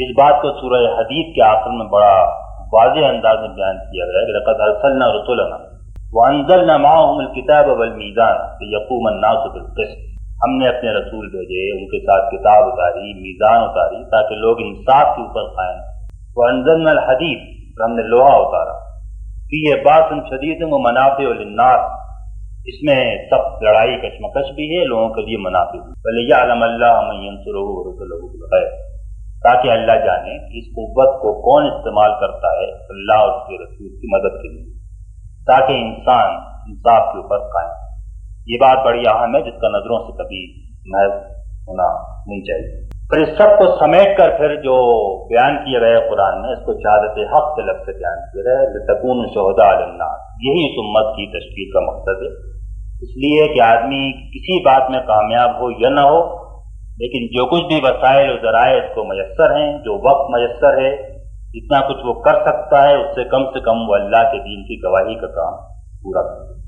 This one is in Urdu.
اس بات کو سورہ حدید کے آخر میں بڑا واضح انداز میں بیان کیا گیا ہے کہ لقد ارسلنا رسلنا وانزلنا معهم الكتاب والمیزان ليقوم الناس بالقسط، ہم نے اپنے رسول بھیجے، ان کے ساتھ کتاب اتاری، میزان اتاری تاکہ لوگ انصاف کے اوپر قائم۔ وانزلنا الحدید، ہم نے لوہا اتارا، فیہ باس شدید ومنافع للناس، اس میں سخت لڑائی کشمکش بھی ہے، لوگوں کے لیے منافع بھی۔ ولیعلم اللہ من ینصرہ ورسلہ بالغیب، تاکہ اللہ جانے کہ اس قوت کو کون استعمال کرتا ہے اللہ اور اس کے رسول کی مدد کے لیے، تاکہ انسان انصاف کے اوپر قائم۔ یہ بات بڑی اہم ہے جس کا نظروں سے کبھی محض ہونا نہیں چاہیے۔ پھر اس سب کو سمیٹ کر پھر جو بیان کیا گیا قرآن میں، اس کو شہادت حق کے لفظ سے بیان کیا گیا ہے، لتکونوا شہداء علی الناس، یہی اس امت کی تشکیل کا مقصد ہے۔ اس لیے کہ آدمی کسی بات میں کامیاب ہو یا نہ ہو، لیکن جو کچھ بھی وسائل و ذرائع اس کو میسر ہیں، جو وقت میسر ہے، جتنا کچھ وہ کر سکتا ہے، اس سے کم وہ اللہ کے دین کی گواہی کا کام پورا کرے۔